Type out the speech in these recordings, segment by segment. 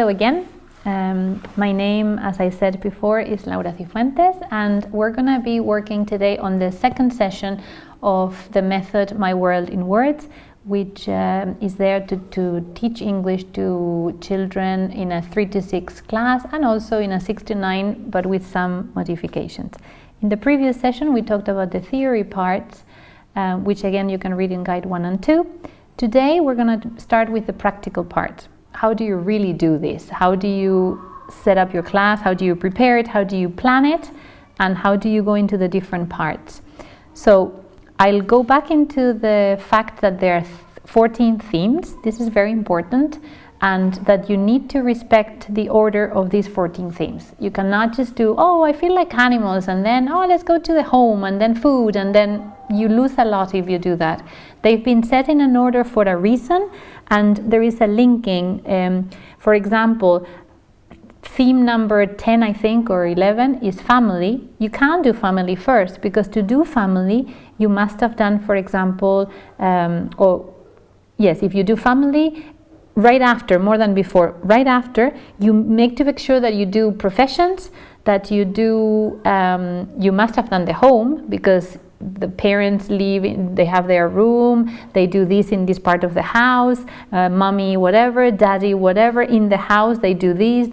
Hello again. My name, as I said before, is Laura Cifuentes, and we're going to be working today on the second session of the method My World in Words, which is there to teach English to children in a 3 to 6 class and also in a 6 to 9, but with some modifications. In the previous session, we talked about the theory parts, which again you can read in Guide 1 and 2. Today, we're going to start with the practical part. How do you really do this? How do you set up your class? How do you prepare it? How do you plan it? And how do you go into the different parts? So I'll go back into the fact that there are 14 themes. This is very important, and that you need to respect the order of these 14 themes. You cannot just do, oh, I feel like animals, and then, oh, let's go to the home, and then food, and then you lose a lot if you do that. They've been set in an order for a reason, and there is a linking. For example, theme number 10, I think, or 11 is family. You can't do family first, because to do family, you must have done, for example, if you do family, right after, more than before, right after, you make to make sure that you do professions, that you do, you must have done the home, because the parents leave, they have their room, they do this in this part of the house, mommy whatever, daddy whatever, in the house they do this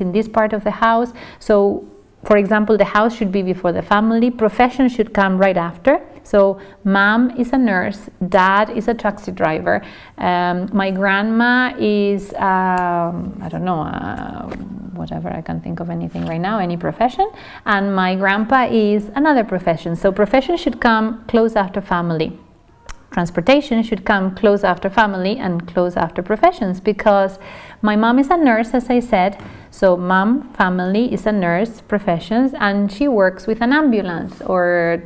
in this part of the house. So for example, the house should be before the family, profession should come right after. So mom is a nurse, dad is a taxi driver, my grandma is, I don't know, whatever, I can't think of anything right now, any profession, and my grandpa is another profession. So profession should come close after family. Transportation should come close after family and close after professions, because my mom is a nurse, as I said, so mom, family, is a nurse, professions, and she works with an ambulance, or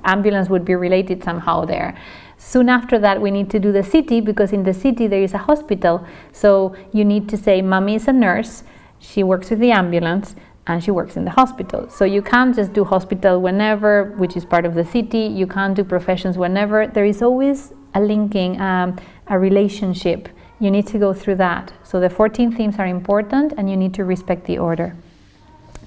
ambulance would be related somehow there. Soon after that, we need to do the city, because in the city there is a hospital. So you need to say, mommy is a nurse, she works with the ambulance, and she works in the hospital. So you can't just do hospital whenever, which is part of the city. You can't do professions whenever. There is always a linking, a relationship. You need to go through that. So the 14 themes are important, and you need to respect the order.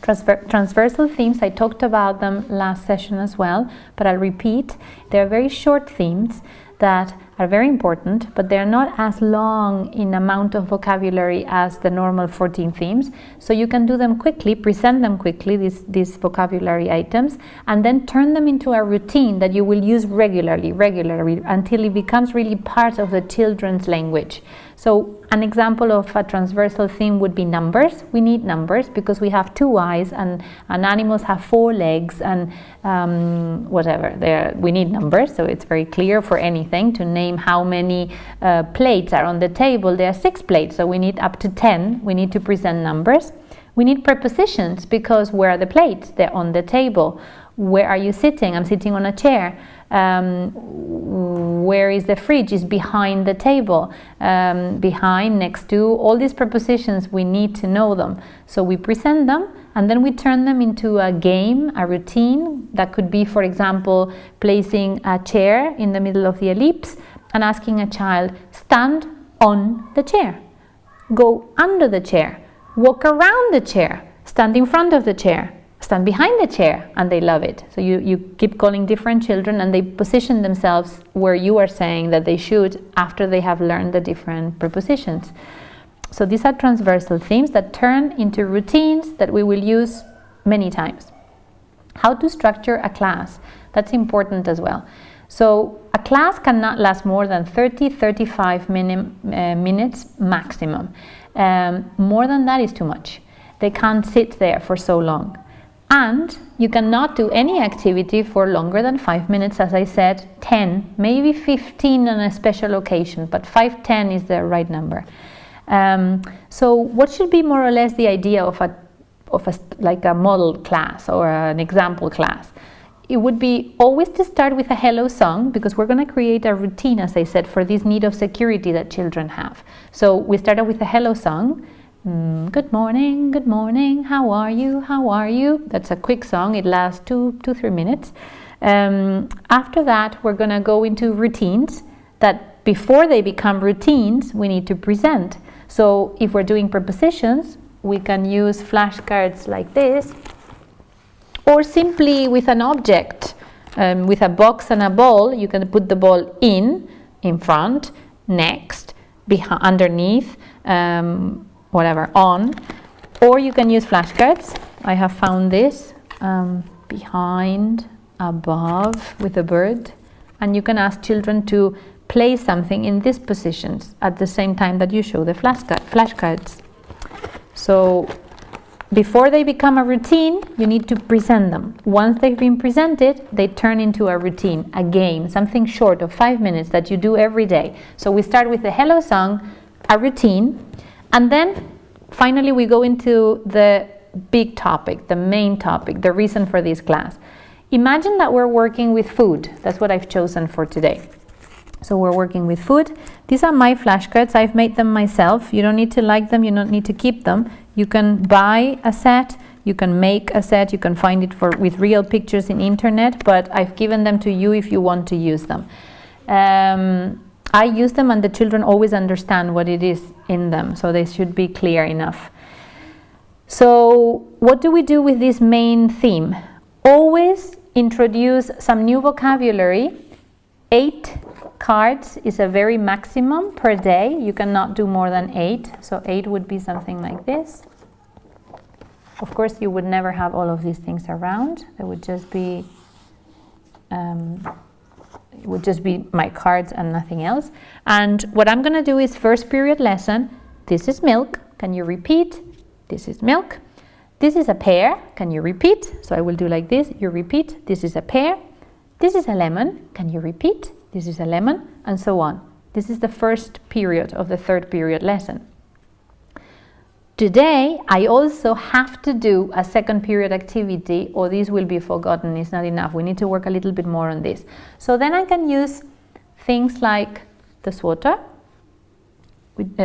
Transversal themes, I talked about them last session as well, but I'll repeat. They're very short themes that are very important, but they're not as long in amount of vocabulary as the normal 14 themes. So you can do them quickly, present them quickly, these vocabulary items, and then turn them into a routine that you will use regularly, until it becomes really part of the children's language. So an example of a transversal theme would be numbers. We need numbers because we have 2 eyes, and animals have 4 legs, and whatever. We need numbers, so it's very clear for anything to name how many plates are on the table. There are 6 plates, so we need up to 10. We need to present numbers. We need prepositions, because where are the plates? They're on the table. Where are you sitting? I'm sitting on a chair. Where is the fridge? Is behind the table, behind, next to. All these prepositions, we need to know them. So we present them, and then we turn them into a game, a routine. That could be, for example, placing a chair in the middle of the ellipse and asking a child, stand on the chair, go under the chair, walk around the chair, stand in front of the chair, stand behind the chair, and they love it. So you keep calling different children, and they position themselves where you are saying that they should after they have learned the different prepositions. So these are transversal themes that turn into routines that we will use many times. How to structure a class? That's important as well. So a class cannot last more than 30-35 minutes maximum. More than that is too much. They can't sit there for so long. And you cannot do any activity for longer than 5 minutes, as I said, 10, maybe 15 on a special occasion, but 5-10 is the right number. So what should be more or less the idea of like a model class or an example class? It would be always to start with a hello song, because we're going to create a routine, as I said, for this need of security that children have. So we started with a hello song. Good morning, how are you? That's a quick song, it lasts 2-3 minutes. After that, we're going to go into routines that before they become routines, we need to present. So if we're doing prepositions, we can use flashcards like this, or simply with an object, with a box and a ball. You can put the ball in front, next, behind, underneath, whatever, on. Or you can use flashcards. I have found this, behind, above, with a bird. And you can ask children to play something in these positions at the same time that you show the flashcards. So before they become a routine, you need to present them. Once they've been presented, they turn into a routine, a game, something short of 5 minutes that you do every day. So we start with the hello song, a routine, and then finally we go into the big topic, the main topic, the reason for this class. Imagine that we're working with food. That's what I've chosen for today. So we're working with food. These are my flashcards. I've made them myself. You don't need to like them. You don't need to keep them. You can buy a set. You can make a set. You can find it with real pictures in internet. But I've given them to you if you want to use them. I use them, and the children always understand what it is in them. So they should be clear enough. So what do we do with this main theme? Always introduce some new vocabulary. 8 cards is a very maximum per day. You cannot do more than 8. So 8 would be something like this. Of course, you would never have all of these things around. There would just be it would just be my cards and nothing else. And what I'm going to do is first period lesson. This is milk. Can you repeat? This is milk. This is a pear. Can you repeat? So I will do like this. You repeat. This is a pear. This is a lemon. Can you repeat? This is a lemon, and so on. This is the first period of the third period lesson. Today, I also have to do a second period activity, or this will be forgotten. It's not enough. We need to work a little bit more on this. So then I can use things like the swatter.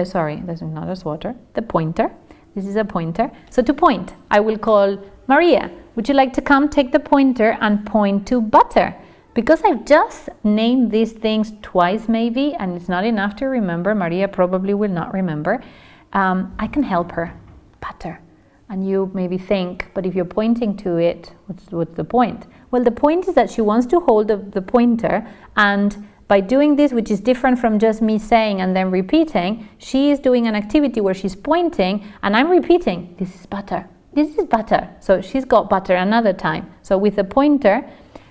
Sorry, this is not a swatter. The pointer. This is a pointer. So to point, I will call Maria. Would you like to come take the pointer and point to butter? Because I've just named these things twice maybe, and it's not enough to remember. Maria probably will not remember. I can help her. Butter. And you maybe think, but if you're pointing to it, what's the point? Well, the point is that she wants to hold the pointer, and by doing this, which is different from just me saying and then repeating, she is doing an activity where she's pointing and I'm repeating, this is butter, this is butter. So she's got butter another time. So with the pointer,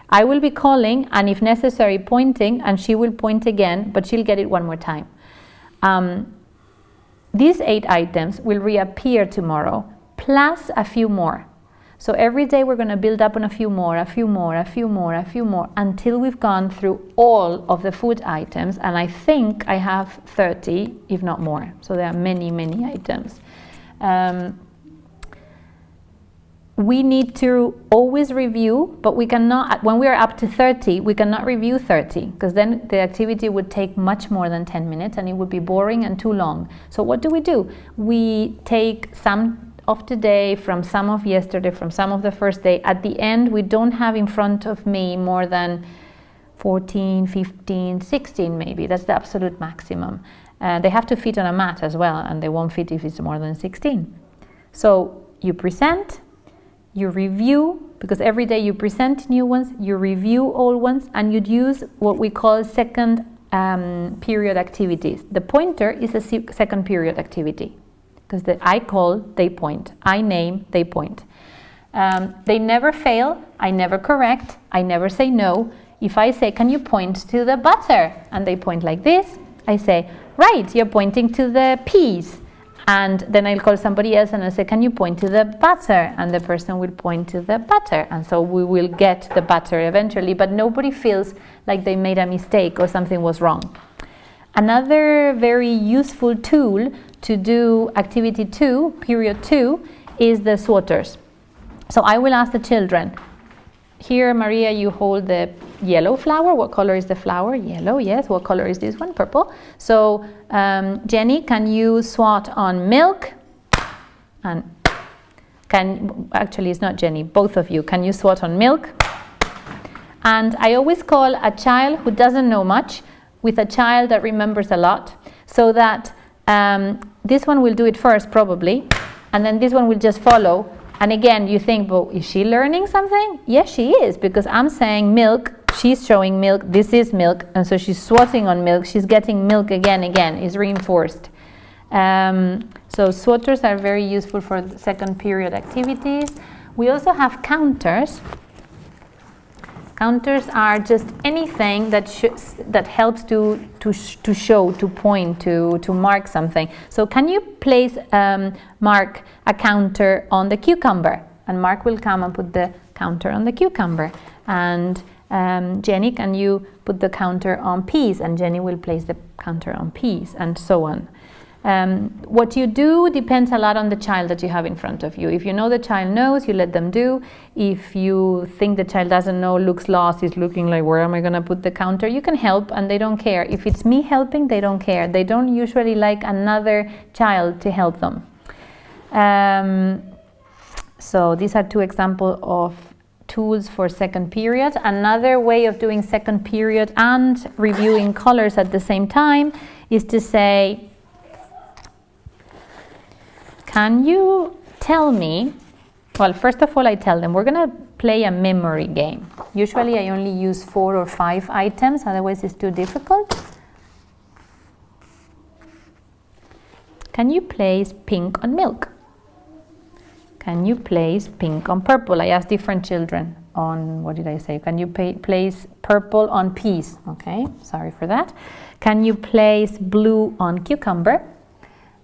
I will be calling, and if necessary pointing, and she will point again, but she'll get it one more time. These 8 items will reappear tomorrow, plus a few more. So every day we're going to build up on a few more, a few more, a few more, a few more, until we've gone through all of the food items, and I think I have 30, if not more. So there are many, many items. We need to always review, but we cannot, when we are up to 30, we cannot review 30, because then the activity would take much more than 10 minutes and it would be boring and too long. So what do? We take some of today, from some of yesterday, from some of the first day. At the end, we don't have in front of me more than 14, 15, 16 maybe. That's the absolute maximum. They have to fit on a mat as well, and they won't fit if it's more than 16. So you present, you review, because every day you present new ones, you review old ones, and you'd use what we call second period activities. The pointer is a second period activity, because I call, they point. I name, they point. They never fail. I never correct. I never say no. If I say, can you point to the butter? And they point like this, I say, right, you're pointing to the peas. And then I'll call somebody else and I'll say, can you point to the butter? And the person will point to the butter. And so we will get the butter eventually, but nobody feels like they made a mistake or something was wrong. Another very useful tool to do activity 2, period 2, is the swatters. So I will ask the children, here, Maria, you hold the yellow flower. What color is the flower? Yellow, yes. What color is this one? Purple. So, Jenny, can you swat on milk? And actually, it's not Jenny, both of you. Can you swat on milk? And I always call a child who doesn't know much with a child that remembers a lot, so that this one will do it first probably, and then this one will just follow. And again, you think, well, is she learning something? Yes, she is, because I'm saying milk, she's showing milk, this is milk, and so she's swatting on milk, she's getting milk again, is reinforced. So swatters are very useful for second period activities. We also have counters. Counters are just anything that helps to show, to point, to mark something. So can you place, Mark, a counter on the cucumber? And Mark will come and put the counter on the cucumber. And Jenny, can you put the counter on peas? And Jenny will place the counter on peas, and so on. What you do depends a lot on the child that you have in front of you. If you know the child knows, you let them do. If you think the child doesn't know, looks lost, is looking like, where am I going to put the counter? You can help, and they don't care. If it's me helping, they don't care. They don't usually like another child to help them. So these are 2 examples of tools for second period. Another way of doing second period and reviewing colors at the same time is to say, can you tell me, well, first of all, I tell them, we're going to play a memory game. Usually I only use 4 or 5 items, otherwise it's too difficult. Can you place pink on milk? Can you place pink on purple? I asked different children on, what did I say? Can you place purple on peas? Okay, sorry for that. Can you place blue on cucumber?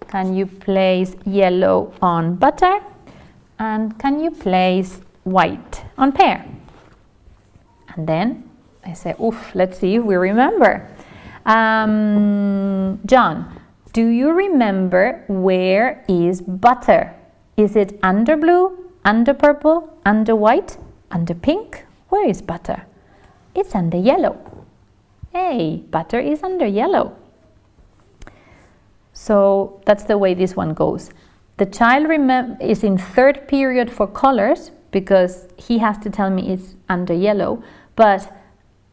Can you place yellow on butter? And can you place white on pear? And then I say, oof, let's see if we remember. John, do you remember where is butter? Is it under blue, under purple, under white, under pink? Where is butter? It's under yellow. Hey, butter is under yellow. So that's the way this one goes. The child is in third period for colors because he has to tell me it's under yellow, but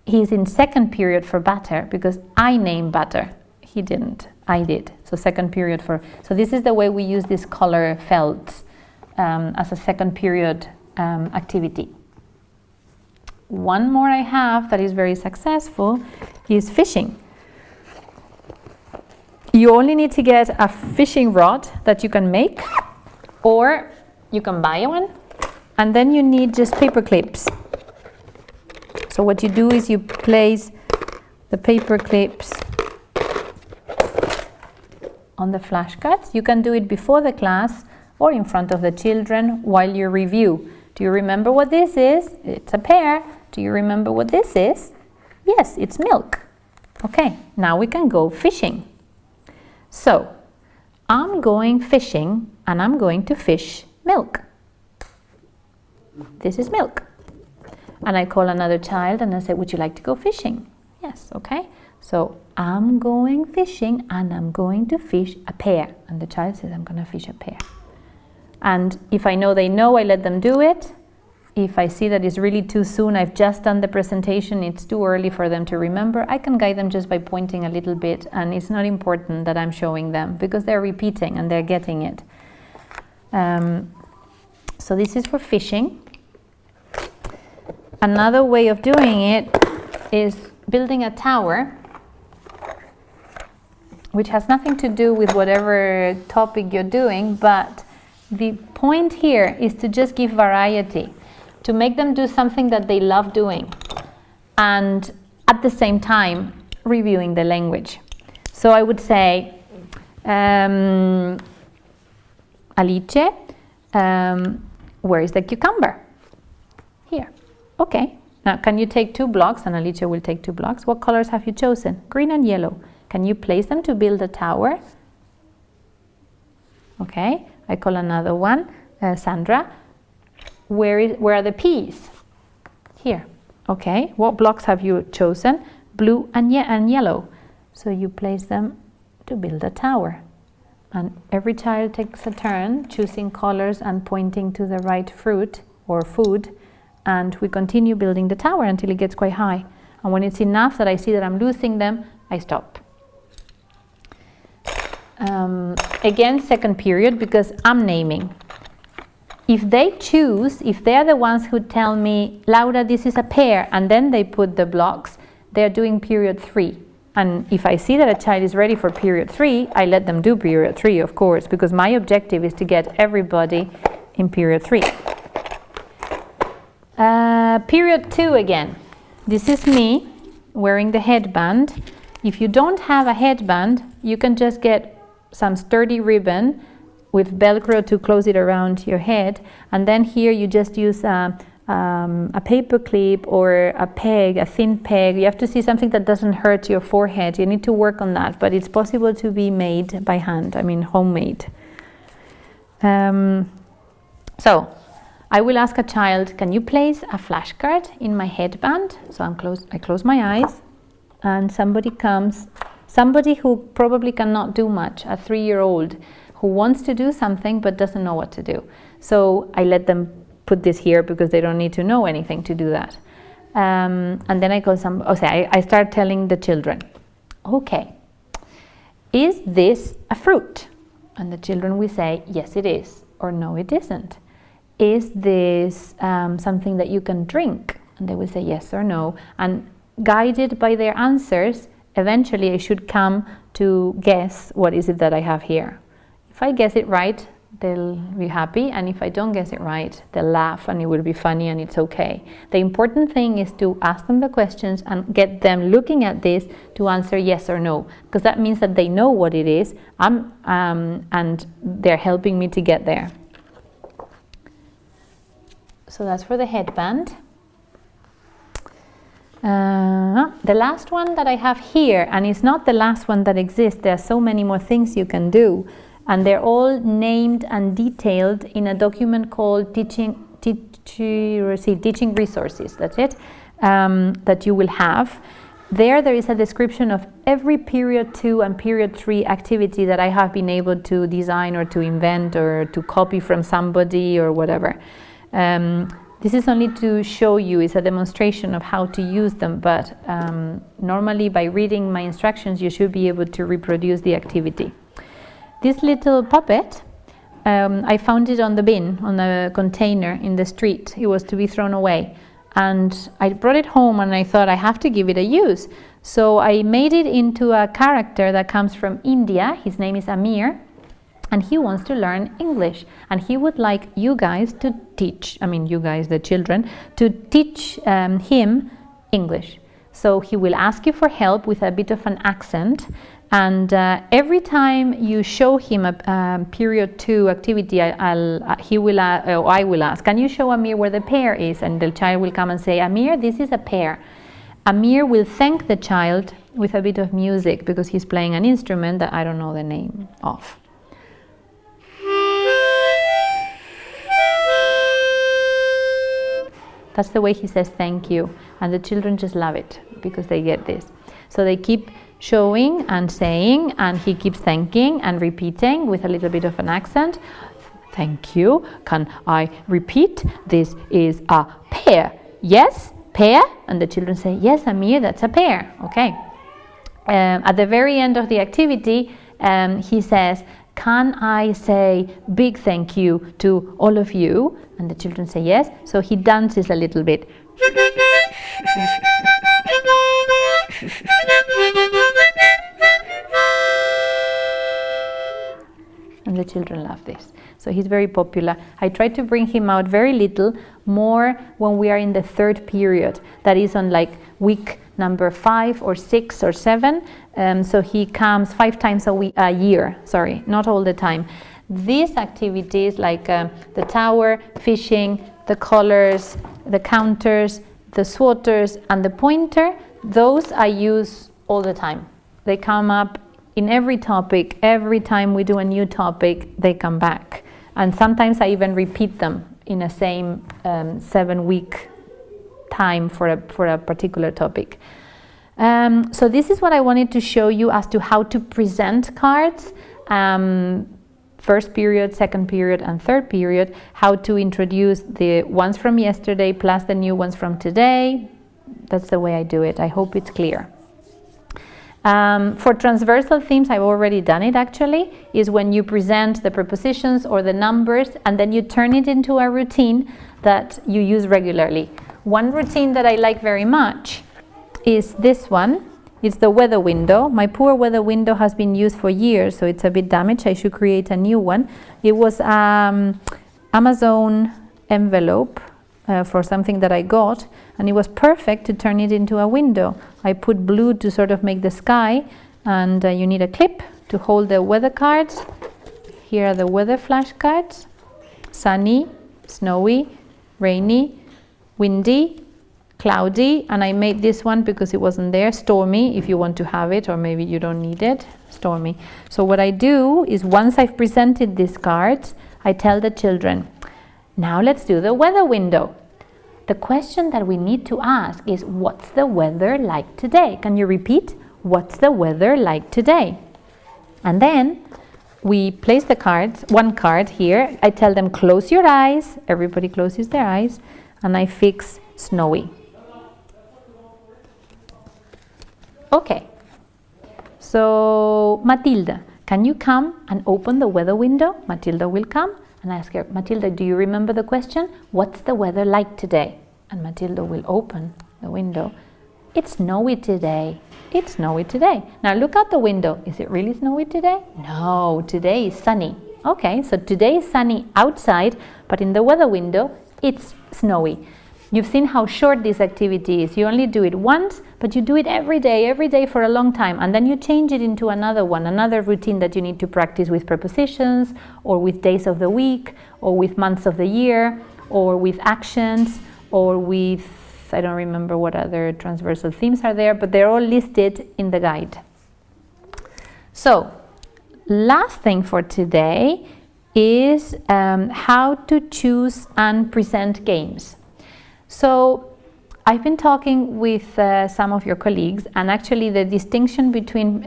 he's in second period for butter because I named butter. He didn't, I did. So second period so this is the way we use this color felts as a second period activity. One more I have that is very successful is fishing. You only need to get a fishing rod that you can make, or you can buy one, and then you need just paper clips. So what you do is you place the paper clips on the flashcards. You can do it before the class or in front of the children while you review. Do you remember what this is? It's a pear. Do you remember what this is? Yes, it's milk. Okay, now we can go fishing. So, I'm going fishing and I'm going to fish milk. This is milk. And I call another child and I say, would you like to go fishing? Yes, okay. So, I'm going fishing and I'm going to fish a pear. And the child says, I'm going to fish a pear. And if I know they know, I let them do it. If I see that it's really too soon, I've just done the presentation, it's too early for them to remember, I can guide them just by pointing a little bit, and it's not important that I'm showing them because they're repeating and they're getting it. So this is for fishing. Another way of doing it is building a tower, which has nothing to do with whatever topic you're doing, but the point here is to just give variety, to make them do something that they love doing, and at the same time reviewing the language. So I would say, Alice, where is the cucumber? Here. Okay. Now can you take 2 blocks? And Alice will take 2 blocks. What colors have you chosen? Green and yellow. Can you place them to build a tower? Okay. I call another one, Sandra. Where are the peas? Here. Okay. What blocks have you chosen? Blue and yellow. So you place them to build a tower. And every child takes a turn choosing colors and pointing to the right fruit or food. And we continue building the tower until it gets quite high. And when it's enough that I see that I'm losing them, I stop. Again, second period, because I'm naming. If they choose, if they're the ones who tell me, Laura, this is a pear, and then they put the blocks, they're doing period 3. And if I see that a child is ready for period 3, I let them do period 3, of course, because my objective is to get everybody in period 3. Period 2 again. This is me wearing the headband. If you don't have a headband, you can just get some sturdy ribbon with Velcro to close it around your head, and then here you just use a paper clip or a peg, a thin peg. You have to see something that doesn't hurt your forehead. You need to work on that, but it's possible to be made by hand, I mean homemade. So I will ask a child, can you place a flashcard in my headband? So I close my eyes, and somebody comes, somebody who probably cannot do much, a 3-year-old who wants to do something but doesn't know what to do. So I let them put this here because they don't need to know anything to do that. And then I call I start telling the children, okay, is this a fruit? And the children will say, yes it is, or no it isn't. Is this something that you can drink? And they will say yes or no. And guided by their answers, eventually I should come to guess what is it that I have here. If I guess it right, they'll be happy, and if I don't guess it right, they'll laugh and it will be funny and it's okay. The important thing is to ask them the questions and get them looking at this to answer yes or no, because that means that they know what it is, and they're helping me to get there. So that's for the headband. The last one that I have here, and it's not the last one that exists, there are so many more things you can do, and they're all named and detailed in a document called Teaching Resources, that's it, that you will have. There is a description of every period 2 and period 3 activity that I have been able to design or to invent or to copy from somebody or whatever. This is only to show you, it's a demonstration of how to use them, but normally by reading my instructions you should be able to reproduce the activity. This little puppet, I found it on the bin, on a container in the street. It was to be thrown away. And I brought it home and I thought I have to give it a use. So I made it into a character that comes from India. His name is Amir. And he wants to learn English. And he would like you guys to teach, you guys, the children, to teach him English. So he will ask you for help with a bit of an accent. And every time you show him a period 2 activity, I will ask, can you show Amir where the pear is? And the child will come and say, Amir, this is a pear. Amir will thank the child with a bit of music because he's playing an instrument that I don't know the name of. That's the way he says thank you, and the children just love it because they get this. So they keep showing and saying, and he keeps thanking and repeating with a little bit of an accent. Thank you. Can I repeat? This is a pear. Yes, pear? And the children say, yes, Amir, that's a pear. Okay. At the very end of the activity, he says, can I say big thank you to all of you? And the children say yes. So he dances a little bit. And the children love this. So he's very popular. I try to bring him out very little, more when we are in the 3rd period. That is on like week number 5 or 6 or 7. So he comes 5 times a year, not all the time. These activities like the tower, fishing, the colors, the counters, the swatters and the pointer, those I use all the time. They come up in every topic. Every time we do a new topic, they come back. And sometimes I even repeat them in a same 7-week time for a particular topic. So this is what I wanted to show you as to how to present cards. 1st period, 2nd period and 3rd period, how to introduce the ones from yesterday plus the new ones from today. That's the way I do it. I hope it's clear. For transversal themes, I've already done it actually, is when you present the prepositions or the numbers and then you turn it into a routine that you use regularly. One routine that I like very much is this one. It's the weather window. My poor weather window has been used for years, so it's a bit damaged. I should create a new one. It was Amazon envelope for something that I got, and it was perfect to turn it into a window. I put blue to sort of make the sky, and you need a clip to hold the weather cards. Here are the weather flashcards: sunny, snowy, rainy, windy, cloudy, and I made this one because it wasn't there, stormy, if you want to have it, or maybe you don't need it, stormy. So what I do is, once I've presented these cards, I tell the children, now let's do the weather window. The question that we need to ask is, what's the weather like today? Can you repeat? What's the weather like today? And then we place the cards, one card here. I tell them, close your eyes. Everybody closes their eyes. And I fix snowy. Okay. So, Matilda, can you come and open the weather window? Matilda will come. And I ask her, Matilda, do you remember the question? What's the weather like today? And Matilda will open the window. It's snowy today. It's snowy today. Now look out the window. Is it really snowy today? No, today is sunny. Okay, so today is sunny outside, but in the weather window, it's snowy. You've seen how short this activity is. You only do it once, but you do it every day for a long time, and then you change it into another one, another routine that you need to practice with prepositions, or with days of the week, or with months of the year, or with actions, or with, I don't remember what other transversal themes are there, but they're all listed in the guide. So, last thing for today is how to choose and present games. So I've been talking with some of your colleagues, and actually the distinction between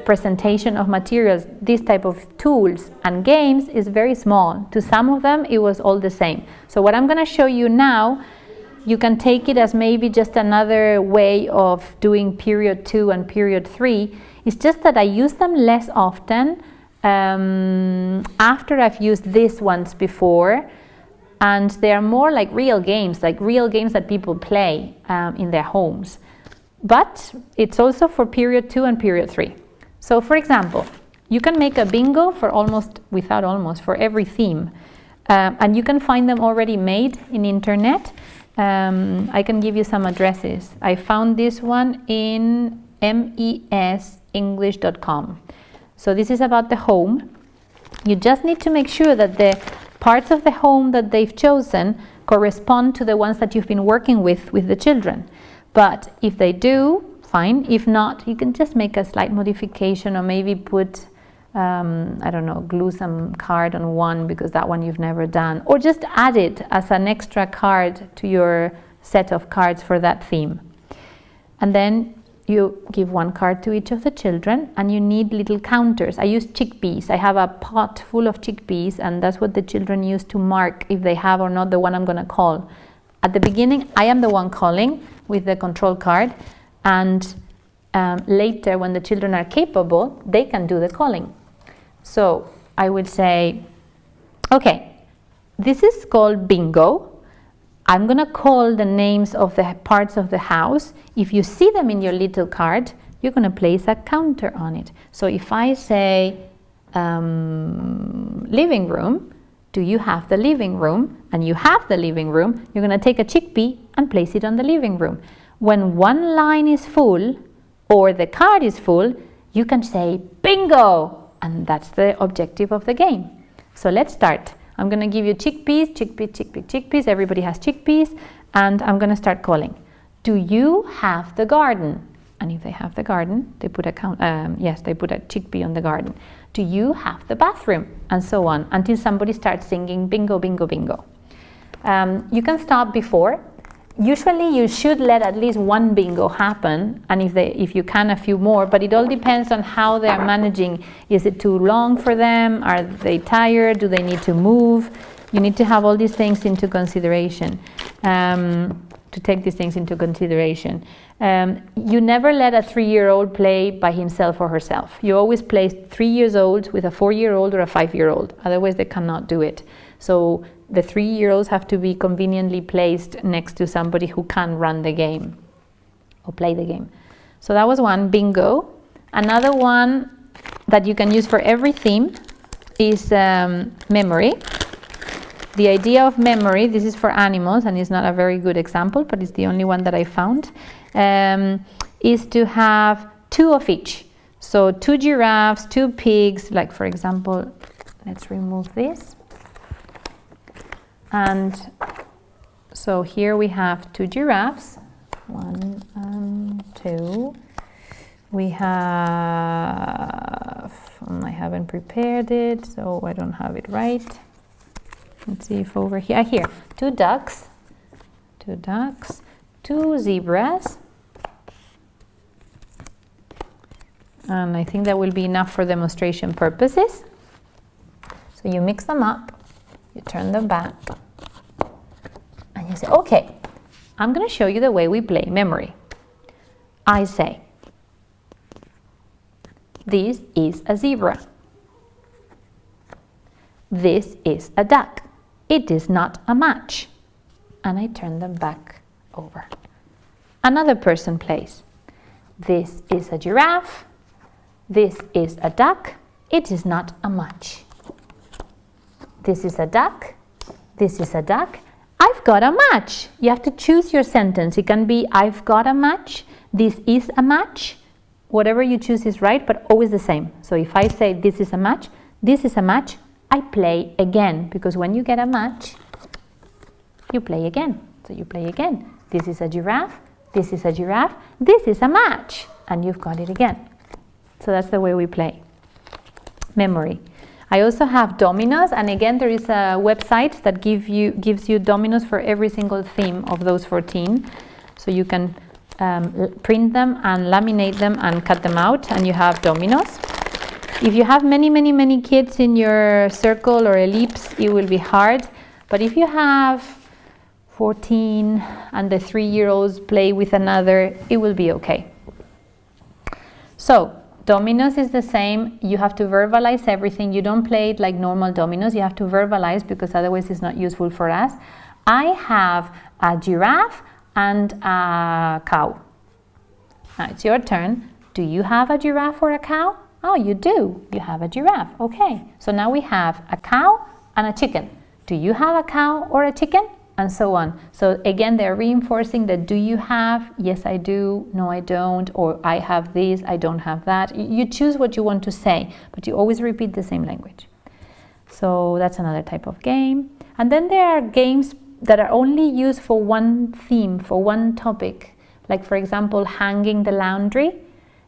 presentation of materials, this type of tools, and games is very small. To some of them it was all the same. So what I'm going to show you now, you can take it as maybe just another way of doing period 2 and period 3. It's just that I use them less often after I've used these ones before. And they are more like real games that people play in their homes. But it's also for period 2 and period 3. So for example, you can make a bingo for for every theme. And you can find them already made in internet. I can give you some addresses. I found this one in mesenglish.com. So this is about the home. You just need to make sure that the parts of the home that they've chosen correspond to the ones that you've been working with the children. But if they do, fine. If not, you can just make a slight modification, or maybe put, I don't know, glue some card on one because that one you've never done, or just add it as an extra card to your set of cards for that theme. And then you give one card to each of the children, and you need little counters. I use chickpeas. I have a pot full of chickpeas, and that's what the children use to mark if they have or not the one I'm going to call. At the beginning, I am the one calling with the control card, and later, when the children are capable, they can do the calling. So I will say, okay, this is called bingo. I'm going to call the names of the parts of the house. If you see them in your little card, you're going to place a counter on it. So if I say living room, do you have the living room? And you have the living room, you're going to take a chickpea and place it on the living room. When one line is full, or the card is full, you can say bingo! And that's the objective of the game. So let's start. I'm going to give you chickpeas. Everybody has chickpeas. And I'm going to start calling. Do you have the garden? And if they have the garden, they put a chickpea on the garden. Do you have the bathroom? And so on, until somebody starts singing bingo, bingo, bingo. You can stop before. Usually you should let at least one bingo happen, and if you can, a few more, but it all depends on how they are managing. Is it too long for them? Are they tired? Do they need to move? You need to have all these things into consideration. to take these things into consideration. You never let a 3-year-old play by himself or herself. You always place 3 years old with a 4-year-old or a 5-year-old. Otherwise, they cannot do it. So the 3-year-olds have to be conveniently placed next to somebody who can run the game or play the game. So that was one, bingo. Another one that you can use for every theme is memory. The idea of memory, this is for animals and it's not a very good example, but it's the only one that I found, is to have 2 of each. So 2 giraffes, 2 pigs, like for example, let's remove this. And so here we have 2 giraffes, 1 and 2. We have, I haven't prepared it, so I don't have it right. Let's see if over here, 2 ducks, 2 zebras. And I think that will be enough for demonstration purposes. So you mix them up, you turn them back, and you say, okay, I'm going to show you the way we play memory. I say, this is a zebra. This is a duck. It is not a match. And I turn them back over. Another person plays. This is a giraffe. This is a duck. It is not a match. This is a duck. This is a duck. I've got a match. You have to choose your sentence. It can be I've got a match. This is a match. Whatever you choose is right, but always the same. So if I say this is a match, I play again, because when you get a match, you play again. So you play again. This is a giraffe, this is a giraffe, this is a match, and you've got it again. So that's the way we play. Memory. I also have dominoes, and again there is a website that gives you dominoes for every single theme of those 14. So you can print them and laminate them and cut them out, and you have dominoes. If you have many kids in your circle or ellipse, it will be hard. But if you have 14 and the 3-year-olds play with another, it will be okay. So dominoes is the same. You have to verbalize everything. You don't play it like normal dominoes. You have to verbalize, because otherwise it's not useful for us. I have a giraffe and a cow. Now it's your turn. Do you have a giraffe or a cow? Oh, you do. You have a giraffe. Okay. So now we have a cow and a chicken. Do you have a cow or a chicken? And so on. So again, they're reinforcing that do you have? Yes, I do. No, I don't. Or I have this. I don't have that. You choose what you want to say, but you always repeat the same language. So that's another type of game. And then there are games that are only used for one theme, for one topic. Like for example, hanging the laundry.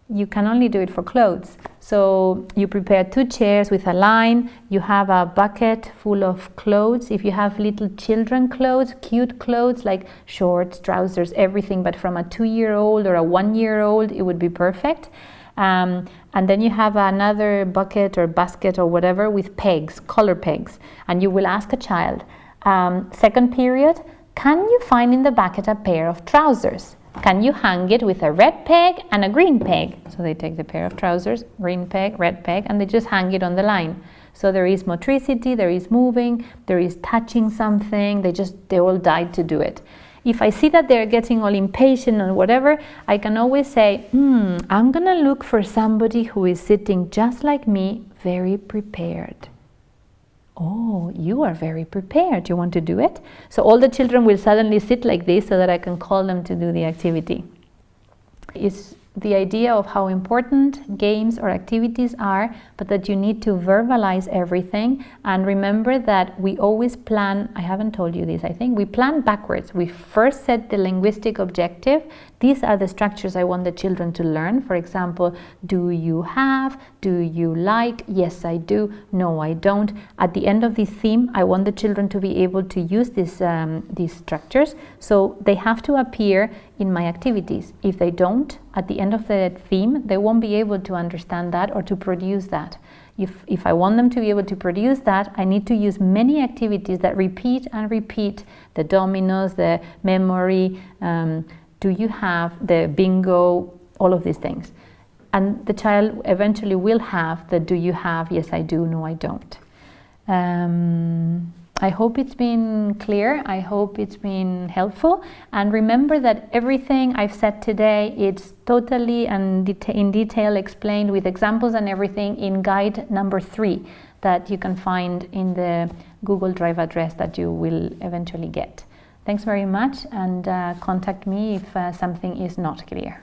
You can only do it for clothes. So you prepare 2 chairs with a line. You have a bucket full of clothes. If you have little children clothes, cute clothes like shorts, trousers, everything, but from a 2-year-old or a 1-year-old, it would be perfect. And then you have another bucket or basket or whatever with pegs, color pegs. And you will ask a child, second period, can you find in the bucket a pair of trousers? Can you hang it with a red peg and a green peg? So they take the pair of trousers, green peg, red peg, and they just hang it on the line. So there is motricity, there is moving, there is touching something, they all died to do it. If I see that they're getting all impatient or whatever, I can always say, I'm gonna look for somebody who is sitting just like me, very prepared. Oh, you are very prepared. You want to do it? So all the children will suddenly sit like this so that I can call them to do the activity. It's the idea of how important games or activities are, but that you need to verbalize everything. And remember that we always plan, I haven't told you this, I think, we plan backwards. We first set the linguistic objective. These are the structures I want the children to learn. For example, do you have? Do you like? Yes, I do. No, I don't. At the end of this theme, I want the children to be able to use these structures. So they have to appear in my activities. If they don't, at the end of the theme, they won't be able to understand that or to produce that. If I want them to be able to produce that, I need to use many activities that repeat and repeat the dominoes, the memory, do you have, the bingo, all of these things. And the child eventually will have the do you have, yes I do, no I don't. I hope it's been clear, I hope it's been helpful, and remember that everything I've said today, it's totally and in detail explained with examples and everything in guide number 3 that you can find in the Google Drive address that you will eventually get. Thanks very much, and contact me if something is not clear.